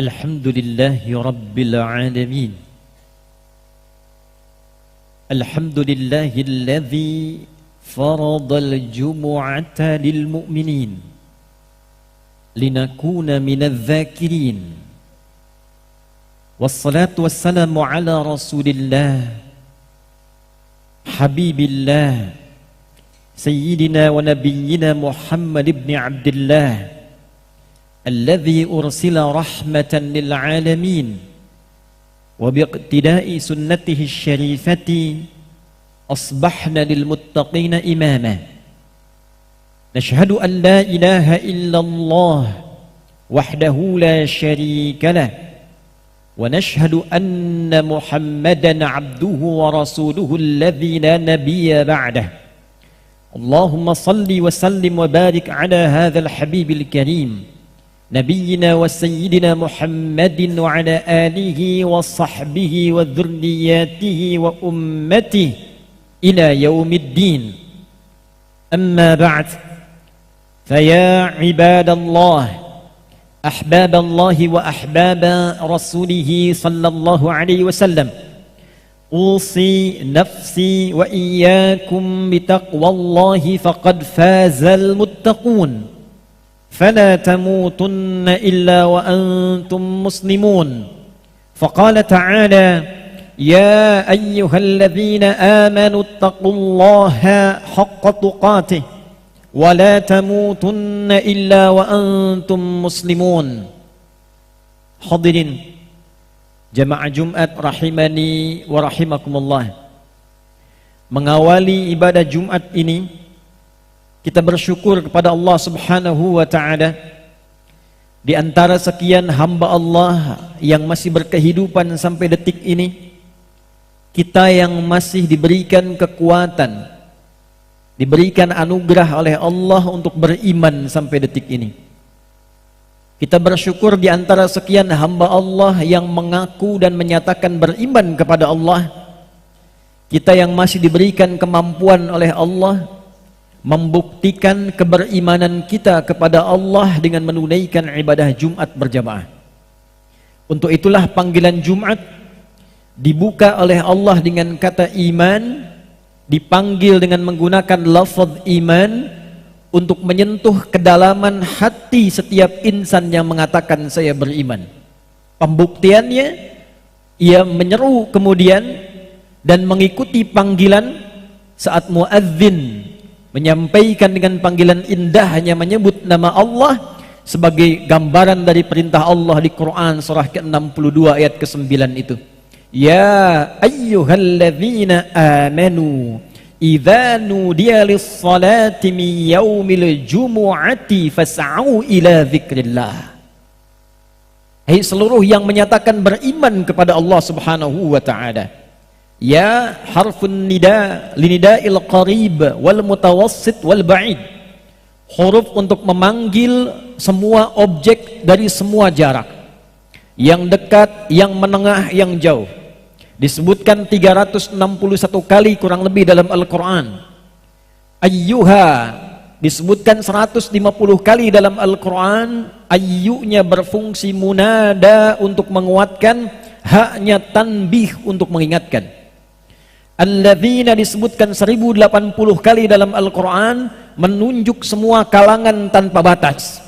Alhamdulillahi Rabbil Alamin. Alhamdulillahilladzi faradal jumu'ata lil mu'minin linakuna minadz zakirin. Wassalatu wassalamu ala Rasulillah Habibillah Sayyidina wa nabiyyina Muhammad ibn Abdullah alladzi ursila rahmatan lil alamin wa biiqtida'i sunnatihi syarifati asbahna lil muttaqina imama. Nashhadu an la ilaha illallah wahdahu la syarika lah wa nashhadu anna Muhammadan abduhu wa rasuluhu alladzi la nabiyya ba'dah. Allahumma salli wa sallim wa barik ala hadzal habibil karim Nabiyyina wa sayyidina Muhammadin wa ala alihi wa sahbihi wa dhurriyyatihi wa ummatihi ila yaumiddin. Amma ba'd, faya ibadallah, ahbaballahi wa ahbaba rasulihi sallallahu alaihi wasallam, usi nafsi wa iyyakum bitaqwallahi faqad fazal muttaqun. فلا تموتن إلا وأنتم مسلمون. فقال تعالى يا أيها الذين آمنوا اتقوا الله حق تقاته ولا تموتن إلا وأنتم مسلمون. Hadirin jamaah Jumat rahimani wa rahimakumullah. Mengawali ibadah Jumat ini, kita bersyukur kepada Allah Subhanahu wa ta'ala. Di antara sekian hamba Allah yang masih berkehidupan sampai detik ini, kita yang masih diberikan kekuatan, diberikan anugerah oleh Allah untuk beriman sampai detik ini. Kita bersyukur di antara sekian hamba Allah yang mengaku dan menyatakan beriman kepada Allah, kita yang masih diberikan kemampuan oleh Allah membuktikan keberimanan kita kepada Allah dengan menunaikan ibadah Jumat berjamaah. Untuk itulah panggilan Jumat dibuka oleh Allah dengan kata iman, dipanggil dengan menggunakan lafaz iman untuk menyentuh kedalaman hati setiap insan yang mengatakan saya beriman. Pembuktiannya, ia menyeru kemudian dan mengikuti panggilan saat muadzin menyampaikan dengan panggilan indahnya menyebut nama Allah sebagai gambaran dari perintah Allah di Quran surah ke-62 ayat ke-9 itu. Ya ayyuhalladzina amanu idza nudiya lis-salati min yaumil jumu'ati fas'au ila dzikrillah. Hai seluruh yang menyatakan beriman kepada Allah Subhanahu wa ta'ala. Ya harfun nida linida'il qarib wal mutawassit wal ba'id. Huruf untuk memanggil semua objek dari semua jarak, yang dekat, yang menengah, yang jauh. Disebutkan 361 kali kurang lebih dalam Al-Quran. Ayyuha disebutkan 150 kali dalam Al-Quran. Ayyunya berfungsi munada untuk menguatkan, haknya tanbih untuk mengingatkan. Alladzina disebutkan 1080 kali dalam Al-Quran, menunjuk semua kalangan tanpa batas.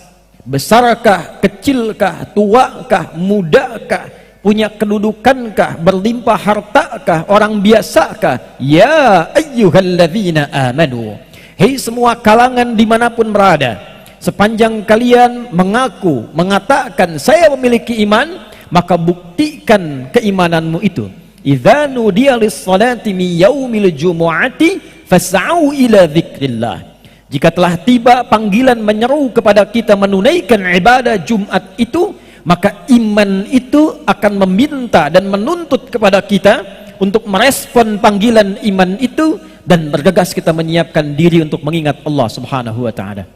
Besarkah, kecilkah, tuakah, mudakah, punya kedudukankah, berlimpah hartakah, orang biasakah. Ya ayyuhalladzina amanu, hei semua kalangan dimanapun berada, sepanjang kalian mengaku, mengatakan saya memiliki iman, maka buktikan keimananmu itu. Idza nudiya lis-salati min yaumil jumu'ati fas'au ila dzikrillah. Jika telah tiba panggilan menyeru kepada kita menunaikan ibadah Jumat itu, maka iman itu akan meminta dan menuntut kepada kita untuk merespon panggilan iman itu dan bergegas kita menyiapkan diri untuk mengingat Allah Subhanahu wa ta'ala.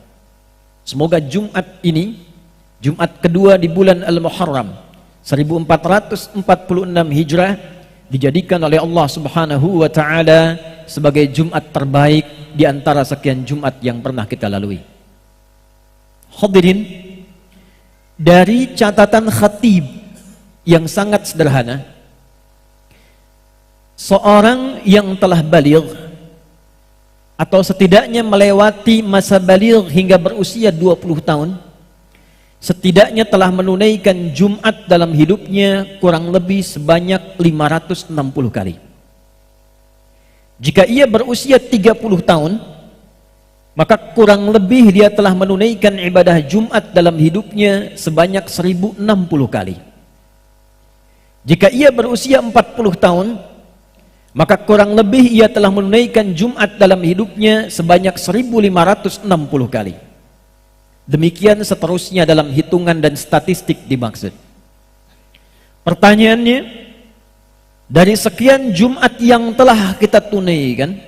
Semoga Jumat ini, Jumat kedua di bulan Al-Muharram 1446 Hijrah, dijadikan oleh Allah Subhanahu wa ta'ala sebagai Jumat terbaik di antara sekian Jumat yang pernah kita lalui. Hadirin, dari catatan khatib yang sangat sederhana, seorang yang telah baligh atau setidaknya melewati masa baligh hingga berusia 20 tahun setidaknya telah menunaikan Jumat dalam hidupnya kurang lebih sebanyak 560 kali. Jika ia berusia 30 tahun, maka kurang lebih dia telah menunaikan ibadah Jumat dalam hidupnya sebanyak 1060 kali. Jika ia berusia 40 tahun, maka kurang lebih ia telah menunaikan Jumat dalam hidupnya sebanyak 1560 kali. Demikian seterusnya dalam hitungan dan statistik dimaksud. Pertanyaannya, dari sekian Jumat yang telah kita tunaikan,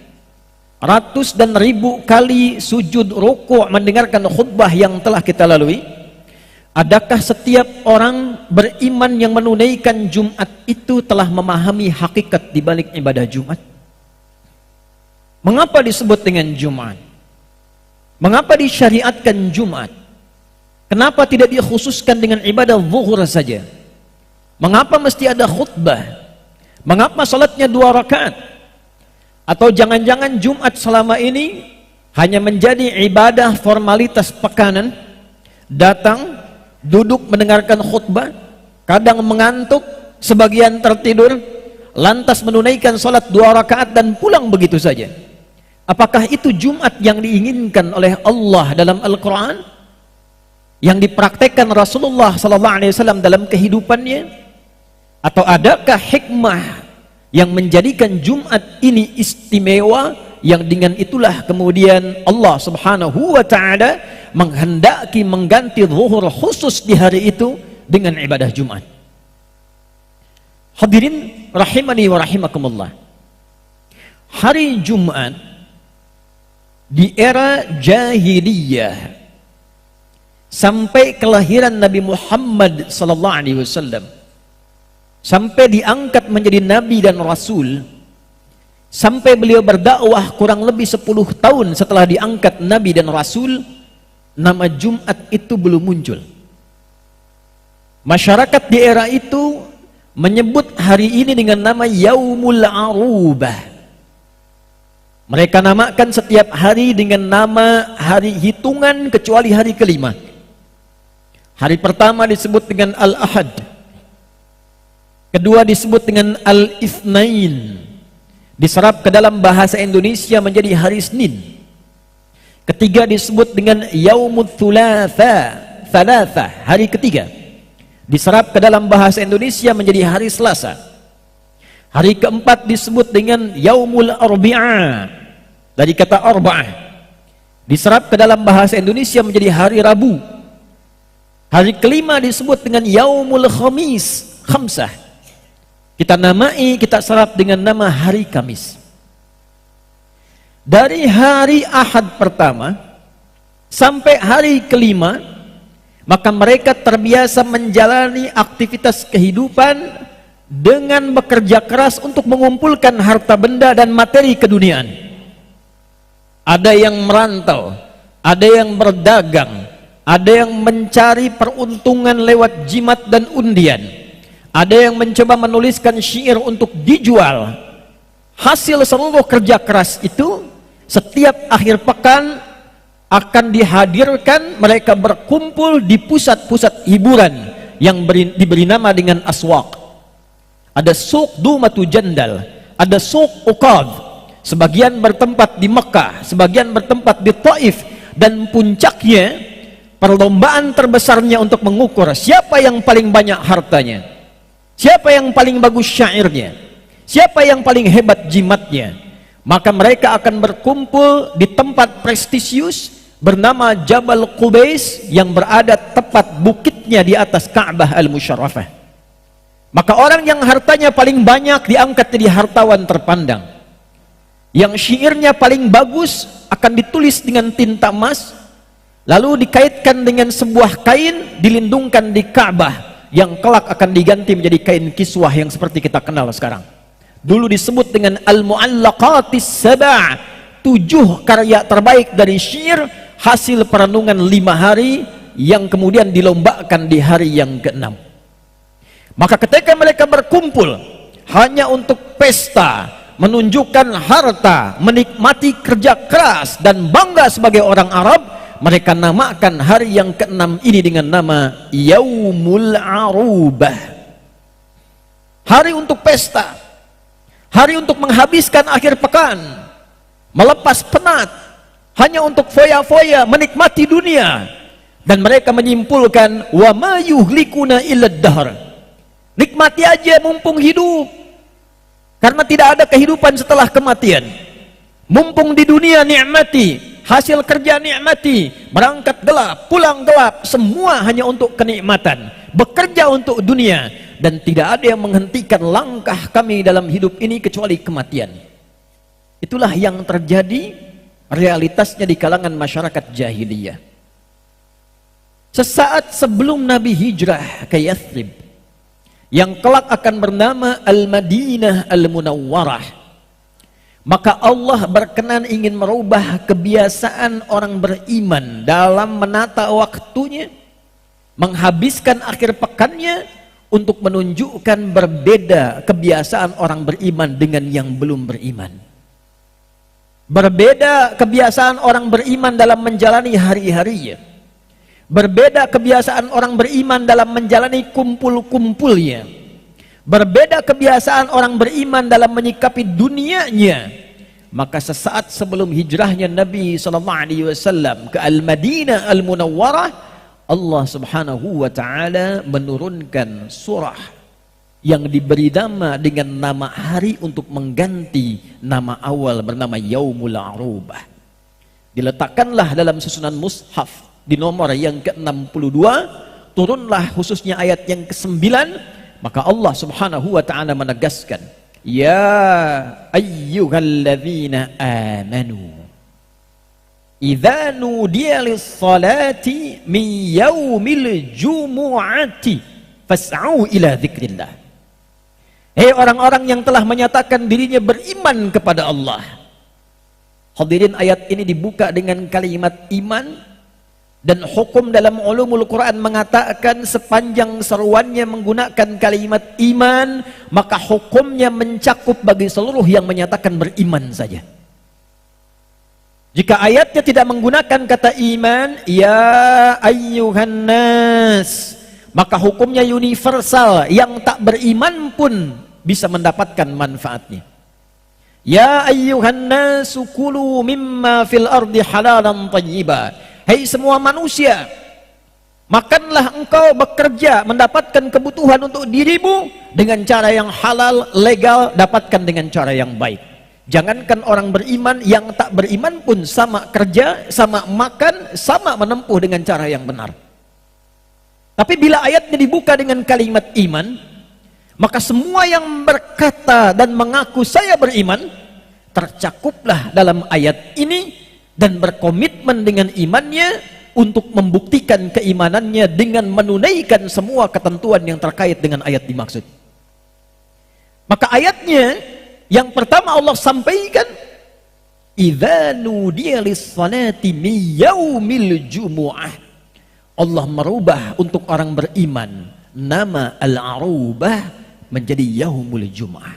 ratus dan ribu kali sujud rukuk mendengarkan khutbah yang telah kita lalui, adakah setiap orang beriman yang menunaikan Jumat itu telah memahami hakikat di balik ibadah Jumat? Mengapa disebut dengan Jumat? Mengapa disyariatkan Jumat? Kenapa tidak dikhususkan dengan ibadah zuhur saja? Mengapa mesti ada khutbah? Mengapa salatnya 2 rakaat? Atau jangan-jangan Jumat selama ini hanya menjadi ibadah formalitas pekanan, datang, duduk mendengarkan khutbah, kadang mengantuk, sebagian tertidur, lantas menunaikan salat 2 rakaat dan pulang begitu saja? Apakah itu Jumat yang diinginkan oleh Allah dalam Al-Quran, yang dipraktekkan Rasulullah SAW dalam kehidupannya? Atau adakah hikmah yang menjadikan Jumat ini istimewa, yang dengan itulah kemudian Allah Subhanahu wa ta'ala menghendaki mengganti zuhur khusus di hari itu dengan ibadah Jumat? Hadirin rahimani wa rahimakumullah, hari Jumat di era jahiliyah sampai kelahiran Nabi Muhammad sallallahu alaihi wasallam, sampai diangkat menjadi nabi dan rasul, sampai beliau berdakwah kurang lebih 10 tahun setelah diangkat nabi dan rasul, nama Jumat itu belum muncul. Masyarakat di era itu menyebut hari ini dengan nama Yaumul Arubah. Mereka namakan setiap hari dengan nama hari hitungan kecuali hari kelima. Hari pertama disebut dengan Al-Ahad, kedua disebut dengan Al-Itsnain, diserap ke dalam bahasa Indonesia menjadi hari Senin. Ketiga disebut dengan Yaumut Thulatha, hari ketiga, diserap ke dalam bahasa Indonesia menjadi hari Selasa. Hari keempat disebut dengan Yaumul Arbi'ah, dari kata arba'ah, diserap ke dalam bahasa Indonesia menjadi hari Rabu. Hari kelima disebut dengan Yaumul Khamsah, kita namai, kita serap dengan nama hari Kamis. Dari hari Ahad pertama sampai hari kelima, maka mereka terbiasa menjalani aktivitas kehidupan dengan bekerja keras untuk mengumpulkan harta benda dan materi keduniaan. Ada yang merantau, ada yang berdagang, ada yang mencari peruntungan lewat jimat dan undian, ada yang mencoba menuliskan syair untuk dijual. Hasil seluruh kerja keras itu setiap akhir pekan akan dihadirkan, mereka berkumpul di pusat-pusat hiburan yang diberi nama dengan aswaq. Ada suq Dumatu Jandal, ada suq Uqad, sebagian bertempat di Mekah, sebagian bertempat di Taif, dan puncaknya perlombaan terbesarnya untuk mengukur siapa yang paling banyak hartanya, siapa yang paling bagus syairnya, siapa yang paling hebat jimatnya. Maka mereka akan berkumpul di tempat prestisius bernama Jabal Qubais yang berada tepat bukitnya di atas Ka'bah Al-Musyarrafah. Maka orang yang hartanya paling banyak diangkat jadi hartawan terpandang. Yang syairnya paling bagus akan ditulis dengan tinta emas, lalu dikaitkan dengan sebuah kain, dilindungkan di Ka'bah, yang kelak akan diganti menjadi kain kiswah yang seperti kita kenal sekarang. Dulu disebut dengan Al-Mu'allaqatis Saba', 7 karya terbaik dari syair hasil perenungan 5 hari yang kemudian dilombakan di hari yang ke-6. Maka ketika mereka berkumpul hanya untuk pesta, menunjukkan harta, menikmati kerja keras dan bangga sebagai orang Arab, mereka namakan hari yang ke-6 ini dengan nama Yaumul Arubah. Hari untuk pesta, hari untuk menghabiskan akhir pekan, melepas penat, hanya untuk foya-foya, menikmati dunia. Dan mereka menyimpulkan, wa ma yuhlikuna illa dahr. Nikmati aja mumpung hidup, karena tidak ada kehidupan setelah kematian. Mumpung di dunia nikmati, hasil kerja nikmati, berangkat gelap, pulang gelap, semua hanya untuk kenikmatan, bekerja untuk dunia, dan tidak ada yang menghentikan langkah kami dalam hidup ini kecuali kematian. Itulah yang terjadi realitasnya di kalangan masyarakat jahiliyah. Sesaat sebelum Nabi hijrah ke Yathrib, yang kelak akan bernama Al-Madinah Al-Munawwarah, maka Allah berkenan ingin merubah kebiasaan orang beriman dalam menata waktunya, menghabiskan akhir pekannya, untuk menunjukkan berbeda kebiasaan orang beriman dengan yang belum beriman. Berbeda kebiasaan orang beriman dalam menjalani hari-harinya. Berbeda kebiasaan orang beriman dalam menjalani kumpul-kumpulnya. Berbeda kebiasaan orang beriman dalam menyikapi dunianya. Maka sesaat sebelum hijrahnya Nabi SAW ke Al-Madinah Al-Munawwarah, Allah Subhanahu wa ta'ala menurunkan surah yang diberi nama dengan nama hari untuk mengganti nama awal bernama Yaumul Arubah. Diletakkanlah dalam susunan mushaf di nomor yang ke-62, turunlah khususnya ayat yang ke-9, maka Allah Subhanahu wa ta'ala menegaskan, ya ayyuhalladzina amanu idza nudiya lis-salati min yaumil jumu'ati fas'au ila dzikrillah. Hei orang-orang yang telah menyatakan dirinya beriman kepada Allah. Hadirin, ayat ini dibuka dengan kalimat iman, dan hukum dalam ulumul Quran mengatakan sepanjang seruannya menggunakan kalimat iman, maka hukumnya mencakup bagi seluruh yang menyatakan beriman saja. Jika ayatnya tidak menggunakan kata iman, ya ayyuhan nas, maka hukumnya universal, yang tak beriman pun bisa mendapatkan manfaatnya. Ya ayyuhan nasu kulu mimma fil ardi halalan tayyiba. Hei semua manusia, makanlah engkau bekerja mendapatkan kebutuhan untuk dirimu dengan cara yang halal, legal, dapatkan dengan cara yang baik. Jangankan orang beriman, yang tak beriman pun sama kerja, sama makan, sama menempuh dengan cara yang benar. Tapi bila ayatnya dibuka dengan kalimat iman, maka semua yang berkata dan mengaku saya beriman tercakuplah dalam ayat ini, dan berkomitmen dengan imannya untuk membuktikan keimanannya dengan menunaikan semua ketentuan yang terkait dengan ayat dimaksud. Maka ayatnya yang pertama Allah sampaikan, idza nudiya lis-salati min yaumil jumu'ah. Allah merubah untuk orang beriman nama Al-Arubah menjadi Yaumul Jum'ah.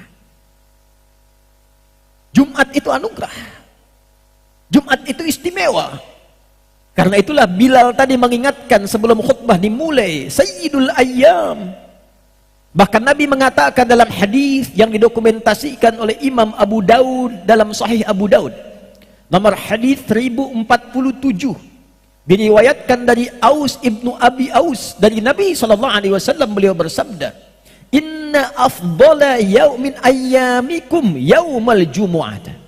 Jumat itu anugerah, Jumat itu istimewa. Karena itulah Bilal tadi mengingatkan sebelum khutbah dimulai, Sayyidul Ayyam. Bahkan Nabi mengatakan dalam hadis yang didokumentasikan oleh Imam Abu Daud dalam Sahih Abu Daud, nomor hadis 1047, diriwayatkan dari Aus ibnu Abi Aus dari Nabi SAW, beliau bersabda, inna afdala yaumin ayyamikum yaumal jumu'ah.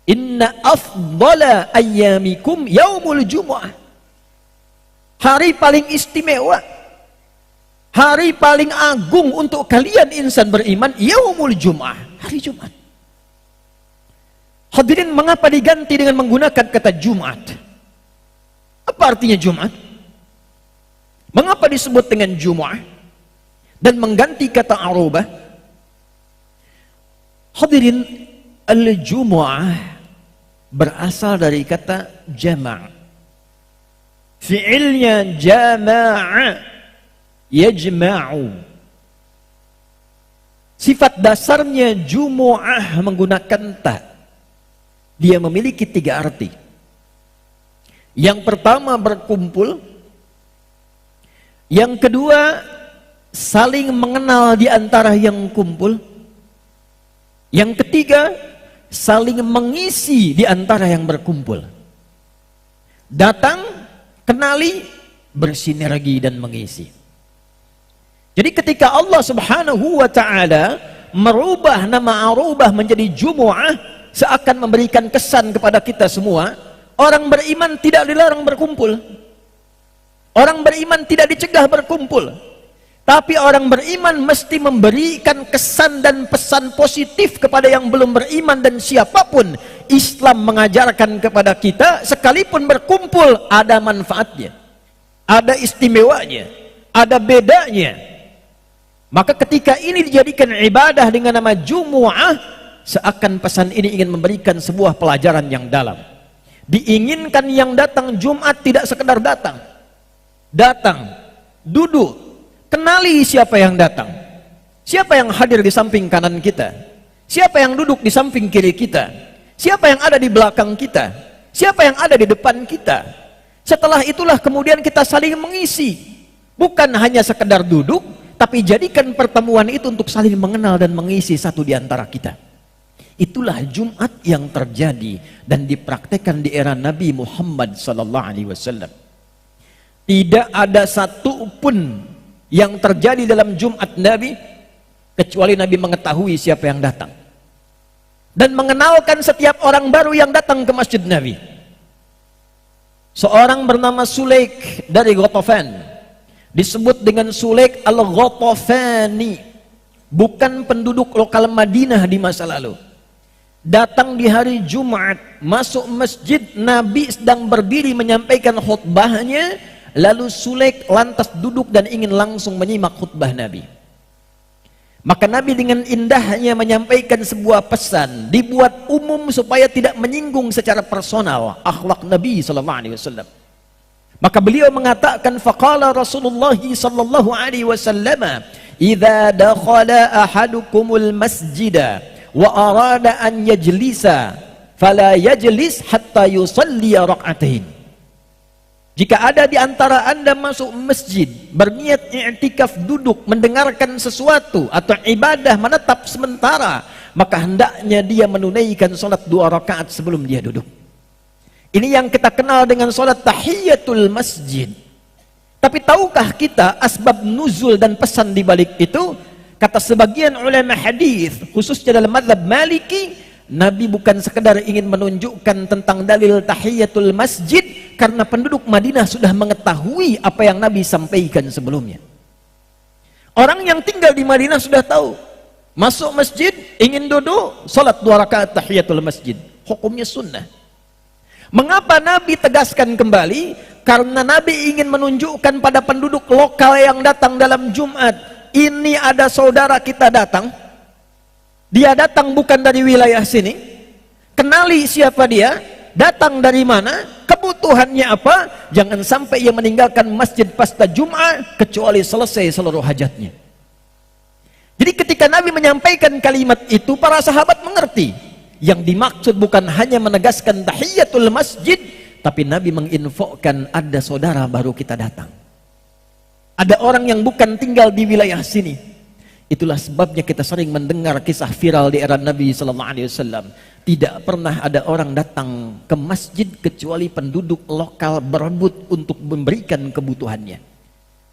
Inna afdala ayyamikum yaumul jumu'ah. Hari paling istimewa, hari paling agung untuk kalian insan beriman, yaumul jumu'ah, hari Jumat. Hadirin, mengapa diganti dengan menggunakan kata Jumat? Apa artinya Jumat? Mengapa disebut dengan Jumu'ah dan mengganti kata Arubah? Hadirin, al-Jumu'ah berasal dari kata jama'. Fi'ilnya jama'a, yajma'u. Sifat dasarnya jumu'ah menggunakan ta. Dia memiliki 3 arti. Yang pertama berkumpul. Yang kedua saling mengenal di antara yang kumpul. Yang ketiga saling mengisi di antara yang berkumpul. Datang, kenali, bersinergi dan mengisi. Jadi ketika Allah Subhanahu wa taala merubah nama Arubah menjadi Jumu'ah, seakan memberikan kesan kepada kita semua, orang beriman tidak dilarang berkumpul. Orang beriman tidak dicegah berkumpul. Tapi orang beriman mesti memberikan kesan dan pesan positif kepada yang belum beriman dan siapapun. Islam mengajarkan kepada kita, sekalipun berkumpul ada manfaatnya, ada istimewanya, ada bedanya. Maka ketika ini dijadikan ibadah dengan nama Jumu'ah, seakan pesan ini ingin memberikan sebuah pelajaran yang dalam. Diinginkan yang datang Jumat tidak sekedar datang. Datang, duduk, kenali siapa yang datang. Siapa yang hadir di samping kanan kita? Siapa yang duduk di samping kiri kita? Siapa yang ada di belakang kita? Siapa yang ada di depan kita? Setelah itulah kemudian kita saling mengisi. Bukan hanya sekedar duduk, tapi jadikan pertemuan itu untuk saling mengenal dan mengisi satu di antara kita. Itulah Jumat yang terjadi dan dipraktekkan di era Nabi Muhammad SAW. Tidak ada satu pun yang terjadi dalam Jumat Nabi kecuali Nabi mengetahui siapa yang datang dan mengenalkan setiap orang baru yang datang ke masjid Nabi. Seorang bernama Sulaik dari Ghatafan, disebut dengan Sulaik al-Ghatafani, bukan penduduk lokal Madinah di masa lalu. Datang di hari Jumat, masuk masjid, Nabi sedang berdiri menyampaikan khutbahnya, lalu Sulaik lantas duduk dan ingin langsung menyimak khutbah Nabi. Maka Nabi dengan indahnya menyampaikan sebuah pesan, dibuat umum supaya tidak menyinggung secara personal akhlak Nabi SAW. Maka beliau mengatakan, faqala Rasulullah sallallahu alaihi wasallam, "Idza dakhala ahadukumul masjida wa arada an yajlisa, fala yajlis hatta yusalli rak'atain." Jika ada di antara Anda masuk masjid, berniat i'tikaf, duduk mendengarkan sesuatu atau ibadah menetap sementara, maka hendaknya dia menunaikan salat 2 rakaat sebelum dia duduk. Ini yang kita kenal dengan salat tahiyatul masjid. Tapi tahukah kita asbab nuzul dan pesan di balik itu? Kata sebagian ulama hadis, khususnya dalam mazhab Maliki, Nabi bukan sekedar ingin menunjukkan tentang dalil tahiyatul masjid, karena penduduk Madinah sudah mengetahui apa yang Nabi sampaikan sebelumnya. Orang yang tinggal di Madinah sudah tahu, masuk masjid, ingin duduk, salat 2 rakaat tahiyatul masjid, hukumnya sunnah. Mengapa Nabi tegaskan kembali? Karena Nabi ingin menunjukkan pada penduduk lokal yang datang dalam Jumat, ini ada saudara kita datang, dia datang bukan dari wilayah sini, kenali siapa dia, datang dari mana, kebutuhannya apa, jangan sampai ia meninggalkan masjid pasca Jumat kecuali selesai seluruh hajatnya. Jadi ketika Nabi menyampaikan kalimat itu, para sahabat mengerti. Yang dimaksud bukan hanya menegaskan tahiyatul masjid, tapi Nabi menginfokan ada saudara baru kita datang. Ada orang yang bukan tinggal di wilayah sini. Itulah sebabnya kita sering mendengar kisah viral di era Nabi SAW. Tidak pernah ada orang datang ke masjid kecuali penduduk lokal berebut untuk memberikan kebutuhannya.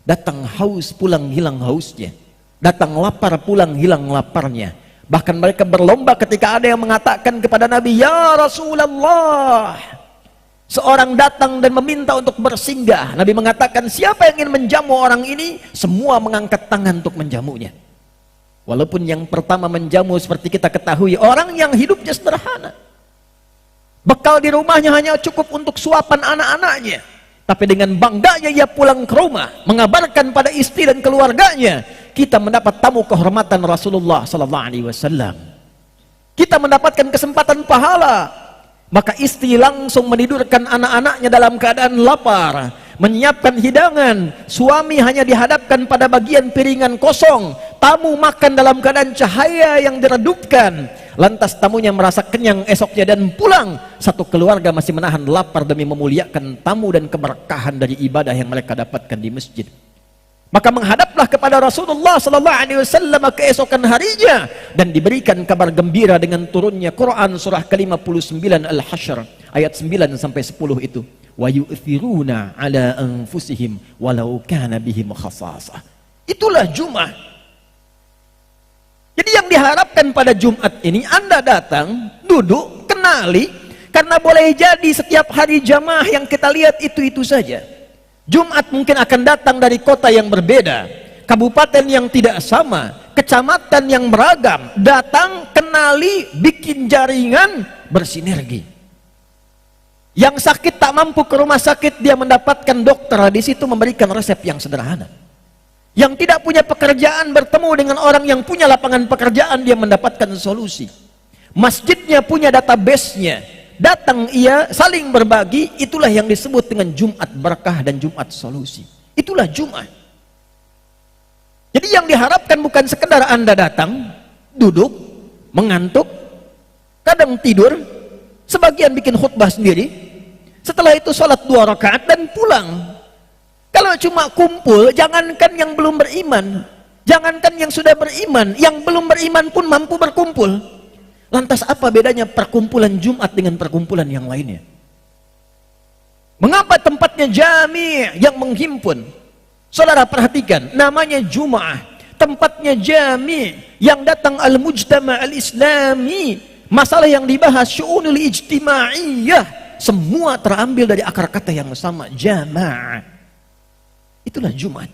Datang haus, pulang hilang hausnya. Datang lapar, pulang hilang laparnya. Bahkan mereka berlomba ketika ada yang mengatakan kepada Nabi, "Ya Rasulullah." Seorang datang dan meminta untuk bersinggah. Nabi mengatakan, siapa yang ingin menjamu orang ini? Semua mengangkat tangan untuk menjamunya. Walaupun yang pertama menjamu seperti kita ketahui, orang yang hidupnya sederhana. Bekal di rumahnya hanya cukup untuk suapan anak-anaknya. Tapi dengan bangganya ia pulang ke rumah, mengabarkan pada istri dan keluarganya, kita mendapat tamu kehormatan Rasulullah SAW. Kita mendapatkan kesempatan pahala. Maka istri langsung menidurkan anak-anaknya dalam keadaan lapar. menyiapkan hidangan, suami hanya dihadapkan pada bagian piringan kosong, tamu makan dalam keadaan cahaya yang diredupkan, lantas tamunya merasa kenyang esoknya dan pulang, satu keluarga masih menahan lapar demi memuliakan tamu dan keberkahan dari ibadah yang mereka dapatkan di masjid. Maka menghadaplah kepada Rasulullah sallallahu alaihi wasallam keesokan harinya dan diberikan kabar gembira dengan turunnya Quran surah ke-59 Al-Hasyr ayat 9 sampai 10 itu. Wa yu'thiruna ala anfusihim walau kana bihim khassasah. Itulah Jumat. Jadi yang diharapkan pada Jumat ini Anda datang, duduk, kenali, karena boleh jadi setiap hari jamaah yang kita lihat itu-itu saja. Jumat mungkin akan datang dari kota yang berbeda, kabupaten yang tidak sama, kecamatan yang beragam, datang, kenali, bikin jaringan, bersinergi. Yang sakit tak mampu ke rumah sakit, dia mendapatkan dokter di situ memberikan resep yang sederhana. Yang tidak punya pekerjaan bertemu dengan orang yang punya lapangan pekerjaan, dia mendapatkan solusi. Masjidnya punya database-nya. Datang ia saling berbagi, itulah yang disebut dengan Jumat berkah dan Jumat solusi. Itulah Jumat. Jadi yang diharapkan bukan sekedar Anda datang, duduk, mengantuk, kadang tidur, sebagian bikin khutbah sendiri, setelah itu sholat 2 rakaat dan pulang. Kalau cuma kumpul, jangankan yang belum beriman, jangankan yang sudah beriman, yang belum beriman pun mampu berkumpul. Lantas apa bedanya perkumpulan Jumat dengan perkumpulan yang lainnya? Mengapa tempatnya jami' yang menghimpun? Saudara perhatikan, namanya Jum'ah, tempatnya jami' yang datang al-mujtama' al-islami, masalah yang dibahas syu'unul ijtimaiyah, semua terambil dari akar kata yang sama, jama'ah. Itulah Jumat.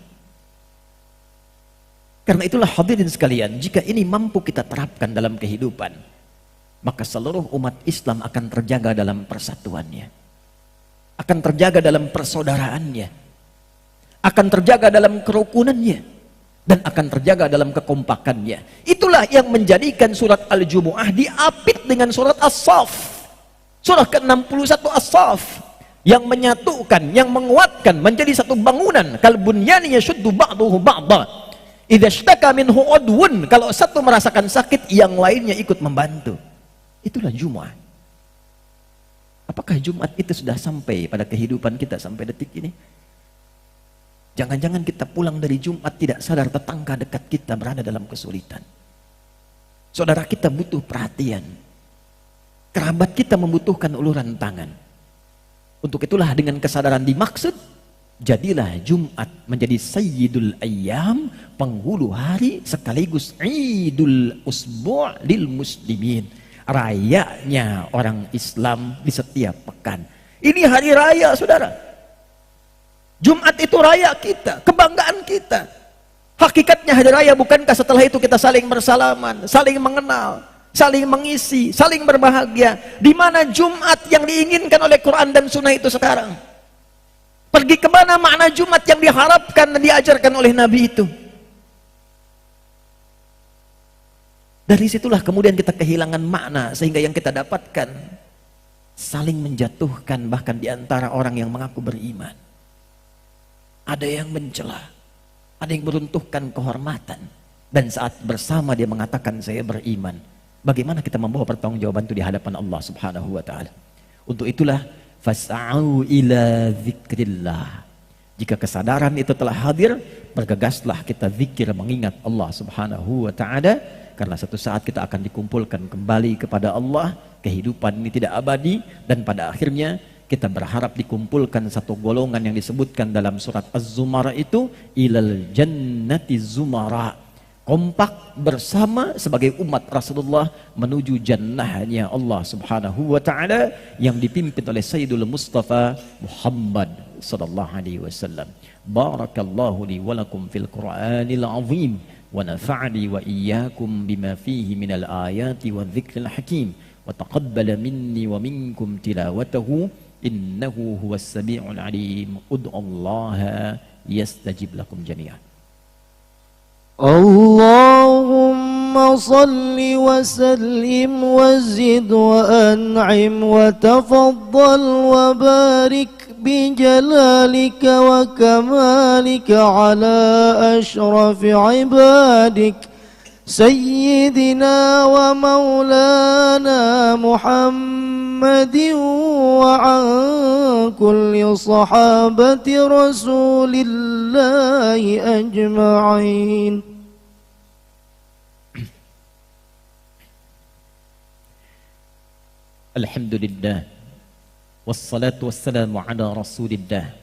Karena itulah hadirin sekalian, jika ini mampu kita terapkan dalam kehidupan, maka seluruh umat Islam akan terjaga dalam persatuannya, akan terjaga dalam persaudaraannya, akan terjaga dalam kerukunannya, dan akan terjaga dalam kekompakannya. Itulah yang menjadikan surat Al-Jumu'ah diapit dengan surat As-Saff, surah ke-61 As-Saff, yang menyatukan, yang menguatkan menjadi satu bangunan. Kal bunyani yashuddu ba'duhu ba'da idza ishtaka minhu udwun, kalau satu merasakan sakit yang lainnya ikut membantu. Itulah Jumat. Apakah Jumat itu sudah sampai pada kehidupan kita sampai detik ini? Jangan-jangan kita pulang dari Jumat tidak sadar tetangga dekat kita berada dalam kesulitan. Saudara kita butuh perhatian. Kerabat kita membutuhkan uluran tangan. Untuk itulah dengan kesadaran dimaksud, jadilah Jumat menjadi sayyidul ayyam, penghulu hari sekaligus idul usbu' lil muslimin. Rayanya orang Islam di setiap pekan. Ini hari raya, saudara. Jumat itu raya kita, kebanggaan kita. Hakikatnya hari raya bukankah setelah itu kita saling bersalaman, saling mengenal, saling mengisi, saling berbahagia. Di mana Jumat yang diinginkan oleh Quran dan Sunnah itu sekarang? Pergi ke mana makna Jumat yang diharapkan dan diajarkan oleh Nabi itu? Dari situlah kemudian kita kehilangan makna, sehingga yang kita dapatkan saling menjatuhkan bahkan di antara orang yang mengaku beriman. Ada yang mencela, ada yang meruntuhkan kehormatan, dan saat bersama dia mengatakan saya beriman. Bagaimana kita membawa pertanggungjawaban itu di hadapan Allah Subhanahu wa taala? Untuk itulah fas'au ila dzikrillah. Jika kesadaran itu telah hadir, bergegaslah kita zikir mengingat Allah Subhanahu wa taala. Karena satu saat kita akan dikumpulkan kembali kepada Allah. Kehidupan ini tidak abadi, dan pada akhirnya kita berharap dikumpulkan satu golongan yang disebutkan dalam surat Az-Zumar itu, ilal jannati zumara, kompak bersama sebagai umat Rasulullah menuju jannahnya Allah Subhanahu wa taala yang dipimpin oleh Sayyidul Mustafa Muhammad sallallahu alaihi wasallam. Barakallahu li wa lakum fil Qur'anil azim. ونفعني وإياكم بما فيه من الآيات والذكر الحكيم وتقبل مني ومنكم تلاوته إنه هو السميع العليم ادعوا الله يستجب لكم جميعا. اللهم صل وسلم وزد وأنعم وتفضل وبارك بجلالك وكمالك على أشرف عبادك سيدنا ومولانا محمد وعن كل صحابة رسول الله أجمعين. Alhamdulillah wassalatu wassalamu ala rasulillah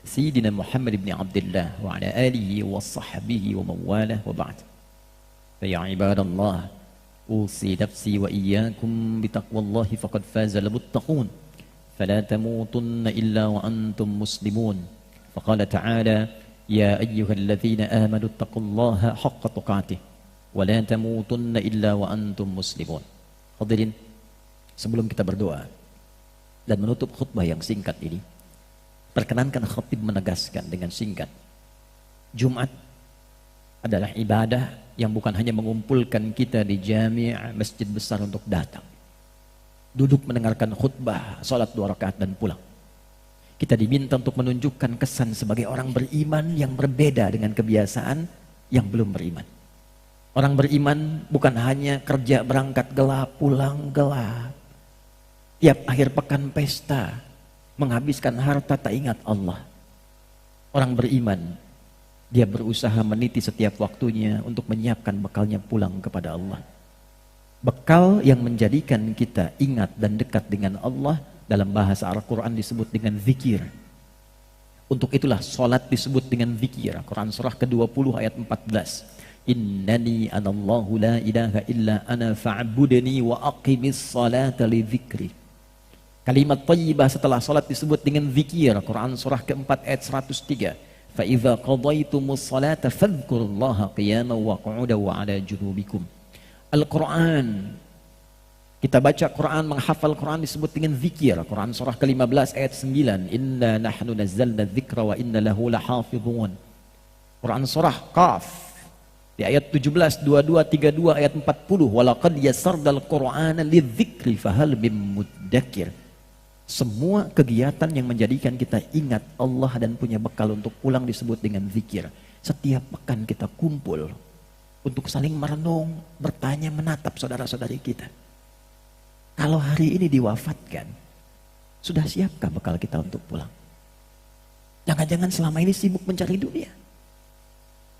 Sayyidina Muhammad ibn Abdullah wa ala alihi wa sahbihi wa mawalah wa ba'd. Ya ibadallah, usi nafsi wa iyyakum bitaqwallahi faqad faza al-muttaqun fala tamutunna illa wa antum muslimun. Faqala ta'ala ya ayyuhalladzina amanu taqullaha haqqa tuqatih wa la tamutunna illa wa antum muslimun. Hadirin, sebelum kita berdoa dan menutup khutbah yang singkat ini, perkenankan khatib menegaskan dengan singkat, Jumat adalah ibadah yang bukan hanya mengumpulkan kita di jami' masjid besar untuk datang, duduk mendengarkan khutbah, salat 2 rakaat dan pulang. Kita diminta untuk menunjukkan kesan sebagai orang beriman yang berbeda dengan kebiasaan yang belum beriman. Orang beriman bukan hanya kerja berangkat gelap, pulang gelap. Tiap akhir pekan pesta, menghabiskan harta tak ingat Allah. Orang beriman, dia berusaha meniti setiap waktunya untuk menyiapkan bekalnya pulang kepada Allah. Bekal yang menjadikan kita ingat dan dekat dengan Allah dalam bahasa Al-Quran disebut dengan zikir. Untuk itulah salat disebut dengan zikir. Quran surah ke-20 ayat 14. Innani anallahu la ilaha illa ana fa'budni wa aqimis salata li dzikri. Kalimat thayyibah setelah salat disebut dengan zikir. Quran surah ke-4 ayat 103. Fa idza qadaytumus salata fadhkurullaha qiyaman wa qu'udan wa 'ala junubikum. Al-Quran, kita baca Quran, menghafal Quran disebut dengan zikir. Quran surah ke-15 ayat 9. Inna nahnu nazzalna dzikra wa inna lahu lahafizun. Quran surah Qaf di ayat 17, 22, 32, ayat 40. Walaqad yassarnal Qur'ana lidzikri fahal mim muddakir. Semua kegiatan yang menjadikan kita ingat Allah dan punya bekal untuk pulang disebut dengan zikir. Setiap pekan kita kumpul untuk saling merenung, bertanya, menatap saudara-saudari kita. Kalau hari ini diwafatkan, sudah siapkah bekal kita untuk pulang? Jangan-jangan selama ini sibuk mencari dunia.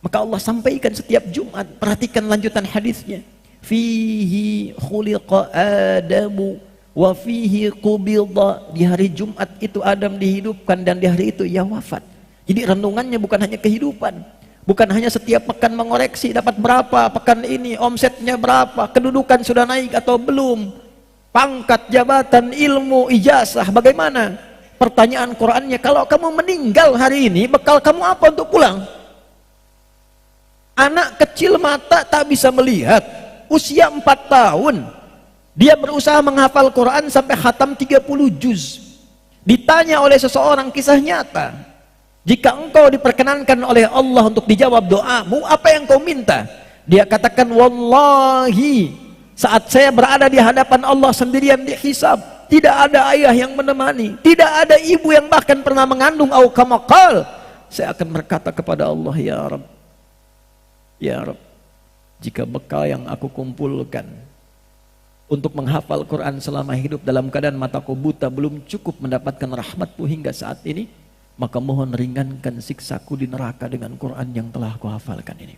Maka Allah sampaikan setiap Jumat, perhatikan lanjutan hadisnya. Fihi khuliqa Adamu wa fihi qubida. Di hari Jumat itu Adam dihidupkan dan di hari itu ia wafat. Jadi renungannya bukan hanya kehidupan, bukan hanya setiap pekan mengoreksi dapat berapa pekan ini, omsetnya berapa, kedudukan sudah naik atau belum, pangkat, jabatan, ilmu, ijazah bagaimana. Pertanyaan Qur'annya, kalau kamu meninggal hari ini, bekal kamu apa untuk pulang? Anak kecil mata tak bisa melihat, usia 4 tahun, dia berusaha menghafal Quran sampai khatam 30 juz. Ditanya oleh seseorang, kisah nyata, jika engkau diperkenankan oleh Allah untuk dijawab doamu, apa yang kau minta? Dia katakan, wallahi, saat saya berada di hadapan Allah sendirian dihisab, tidak ada ayah yang menemani, tidak ada ibu yang bahkan pernah mengandung, au kama qal, saya akan berkata kepada Allah, ya Rabb, ya Rabb, jika bekal yang aku kumpulkan untuk menghafal Quran selama hidup dalam keadaan mataku buta belum cukup mendapatkan rahmatmu hingga saat ini, maka mohon ringankan siksaku di neraka dengan Quran yang telah aku hafalkan ini.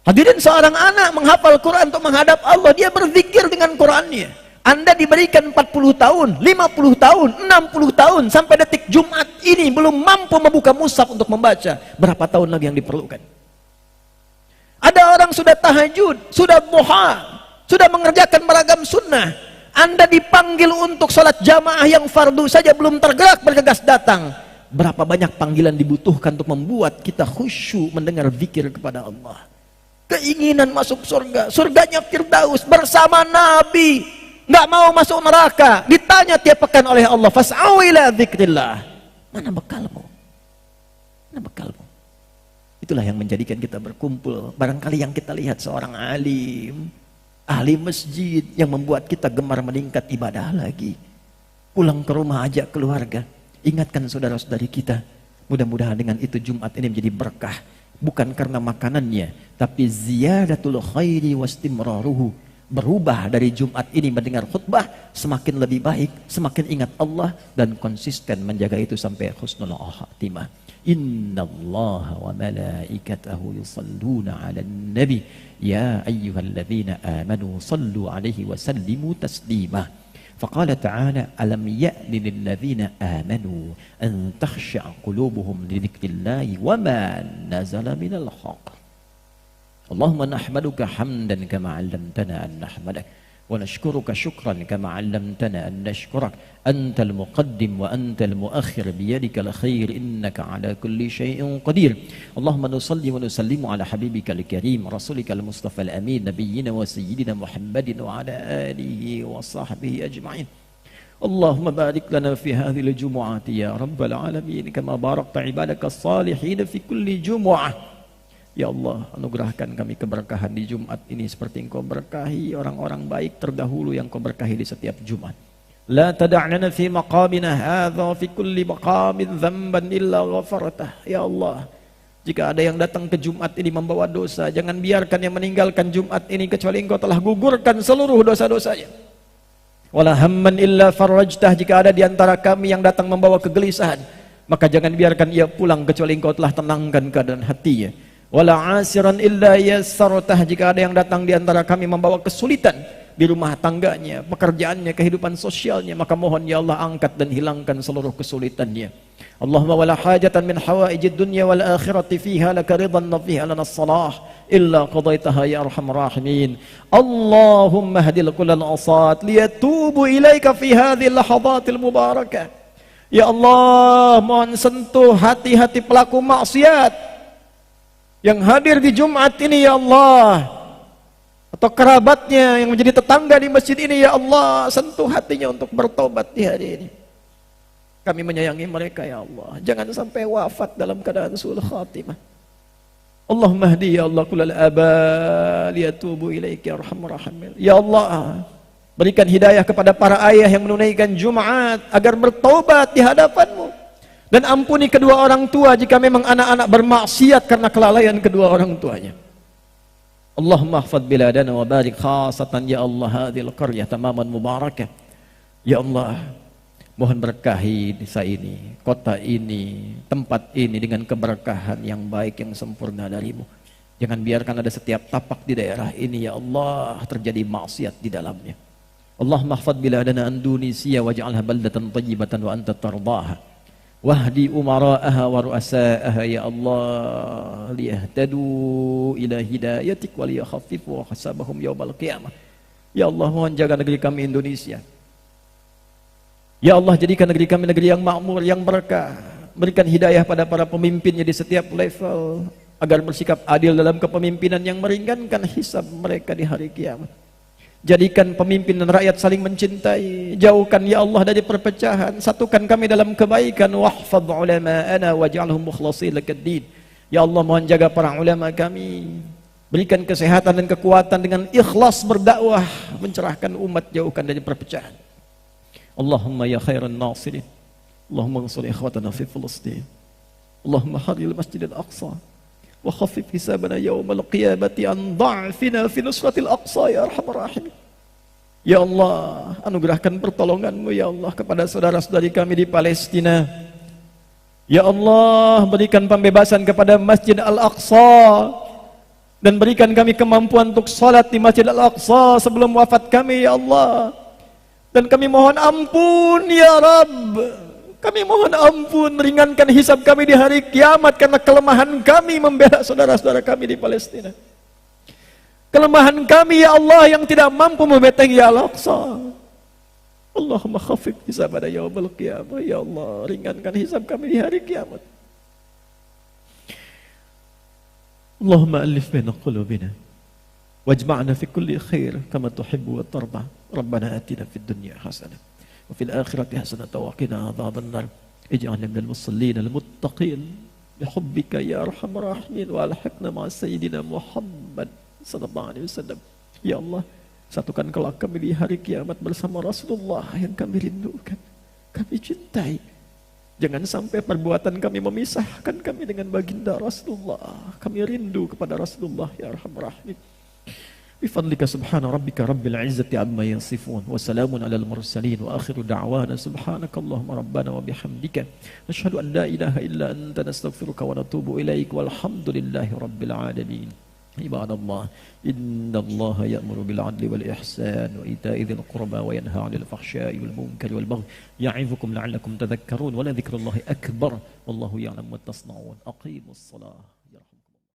Hadirin, seorang anak menghafal Quran untuk menghadap Allah, dia berzikir dengan Qurannya. Anda diberikan 40 tahun, 50 tahun, 60 tahun, sampai detik Jumat ini belum mampu membuka mushaf untuk membaca. Berapa tahun lagi yang diperlukan? Ada orang sudah tahajud, sudah duha, sudah mengerjakan beragam sunnah. Anda dipanggil untuk sholat jamaah yang fardu saja belum tergerak bergegas datang. Berapa banyak panggilan dibutuhkan untuk membuat kita khusyuk mendengar zikir kepada Allah. Keinginan masuk surga, surganya Firdaus bersama Nabi. Nggak mau masuk neraka, ditanya tiap pekan oleh Allah, fas'au ila dzikrillah. Mana bekalmu? Mana bekalmu? Itulah yang menjadikan kita berkumpul. Barangkali yang kita lihat seorang alim, ahli masjid yang membuat kita gemar meningkat ibadah lagi. pulang ke rumah, ajak keluarga, ingatkan saudara-saudari kita. Mudah-mudahan dengan itu Jumat ini menjadi berkah, bukan karena makanannya, tapi ziyadatul khairi wastimraruhu. Berubah dari Jumat ini mendengar khutbah semakin lebih baik, semakin ingat Allah, dan konsisten menjaga itu sampai husnul khatimah. Innallaha wa malaikatahu yusalluna 'alan nabi ya ayyuhalladzina amanu sallu 'alaihi wa sallimu taslima. Faqala ta'ala alam ya'ni lil ladzina amanu an takhsha'a qulubuhum li dzikrillahi wa ma nazala minal haqq. Allahumma nahmaduka hamdan kama 'allamtana an nahmadak wa nashkuruka shukran kama 'allamtana an nashkurak antal muqaddim wa antal muakhir biyadikal khair innaka 'ala kulli syai'in qadir. Allahumma nusalli wa nusallimu ala habibikal karim rasulikal mustafa al amin nabiyyina wa sayyidina Muhammadin wa ala alihi wa sahbihi ajma'in. Allahumma barik lana fi hadhil jumu'ati ya rabbal alamin kama barakta ibadakas salihin fi kulli jumu'ah. Ya Allah, anugerahkan kami keberkahan di Jumat ini seperti Engkau berkahi orang-orang baik terdahulu yang Kau berkahi di setiap Jumat. La tada'lana fi maqamina hadha fi kulli maqamin dhanban illa ghafartah. Ya Allah, jika ada yang datang ke Jumat ini membawa dosa, jangan biarkan yang meninggalkan Jumat ini kecuali Engkau telah gugurkan seluruh dosa-dosanya. Wala hamman illa farajtah, jika ada di antara kami yang datang membawa kegelisahan, maka jangan biarkan ia pulang kecuali Engkau telah tenangkan keadaan hatinya. Wala asiran illa yassartah, jika ada yang datang di antara kami membawa kesulitan di rumah tangganya, pekerjaannya, kehidupan sosialnya, maka mohon ya Allah angkat dan hilangkan seluruh kesulitannya. Allahumma wala hajatan min hawaijid dunya wal akhirati fiha laka ridan wa fiha lana salah illa qadaitaha ya arhamar rahimin. Allahumma hadil kullal asat liyatubu ilaika fi hadhihi lahadatil mubarakah. Ya Allah, mohon sentuh hati-hati pelaku maksiat yang hadir di Jumat ini ya Allah, atau kerabatnya yang menjadi tetangga di masjid ini ya Allah, sentuh hatinya untuk bertobat di hari ini. Kami menyayangi mereka ya Allah, jangan sampai wafat dalam keadaan su'ul khatimah. Allahumma hdi ya Allah kullal aba liyatubu ilaika ya arhamar rahimin. Ya Allah, berikan hidayah kepada para ayah yang menunaikan Jumat agar bertobat di hadapan-Mu. Dan ampuni kedua orang tua jika memang anak-anak bermaksiat karena kelalaian kedua orang tuanya. Allahumma hafadz biladana wa barik khasatan ya Allah hadhil qaryah tamaman mubarakah. Ya Allah, mohon berkahi desa ini, kota ini, tempat ini dengan keberkahan yang baik yang sempurna dari-Mu. Jangan biarkan ada setiap tapak di daerah ini ya Allah terjadi maksiat di dalamnya. Allahumma hafadz biladana Indonesia waj'alha baldatan thayyibatan wa anta tardaha. Wahdi umara'aha wa ru'asa'aha ya Allah liyahtadu ila hidayatik wa liyakhaffifu hasabahum yawmal qiyamah. Ya Allah, mohon jaga negeri kami Indonesia. Ya Allah, jadikan negeri kami negeri yang makmur, yang berkah. Berikan hidayah pada para pemimpinnya di setiap level agar bersikap adil dalam kepemimpinan yang meringankan hisab mereka di hari kiamat. Jadikan pemimpin dan rakyat saling mencintai. Jauhkan ya Allah dari perpecahan. Satukan kami dalam kebaikan. Wahfadz ulama'ana waj'alhum mukhlasin lakad-din. Ya Allah, mohon jaga para ulama kami. Berikan kesehatan dan kekuatan dengan ikhlas berdakwah, mencerahkan umat, jauhkan dari perpecahan. Allahumma ya khairan nasirin. Allahumma ansur ikhwatana fi Filistin. Allahumma haril masjidil aqsa. Wa khaffif hisabana yawmal qiyamati an dha'fina fi nusratil aqsa ya arhamar rahimin. Ya Allah, anugerahkan pertolongan-Mu ya Allah kepada saudara-saudari kami di Palestina. Ya Allah, berikan pembebasan kepada Masjid Al-Aqsa dan berikan kami kemampuan untuk salat di Masjid Al-Aqsa sebelum wafat kami ya Allah. Dan kami mohon ampun ya Rabb. Kami mohon ampun, ringankan hisab kami di hari kiamat karena kelemahan kami membela saudara-saudara kami di Palestina. Kelemahan kami ya Allah yang tidak mampu membentengi Al-Aqsa. Allahumma khaffif hisabana yaumal qiyamah. Ya Allah, ringankan hisab kami di hari kiamat. Allahumma alif baina qulubina wajma'na fi kulli khair kama tuhibbu wa tarda. Rabbana atina fid dunya hasanah وفي الآخرة حسنة وقنا عذاب النار اجعلنا من المصلين المتقين بحبك يا أرحم الراحمين وألحقنا مع سيدنا محمد صلى الله عليه وسلم. Ya Allah, satukan kelak kami di hari kiamat bersama Rasulullah yang kami rindukan. kami cintai. Jangan sampai perbuatan kami memisahkan kami dengan baginda Rasulullah. Kami rindu kepada Rasulullah ya Arhamar Rahimin. Bifadlika subhana rabbika rabbil izzati amma yasifun wa salamun alal mursalin wa akhiru da'wana subhanakallahumma rabbana wa bihamdika nashhadu an la ilaha illa anta nastaghfiruka wa natubu ilaik walhamdulillahi rabbil alamin. Ibadallah, innallaha ya'muru bil 'adli wal ihsan wa ita'i dzil qurba wa yanha 'anil fahsya'i wal munkari wal baghi ya'izukum la'allakum tadhakkarun wa la dzikrullahi akbar wallahu ya'lamu ma tasna'un. Aqimus shalah.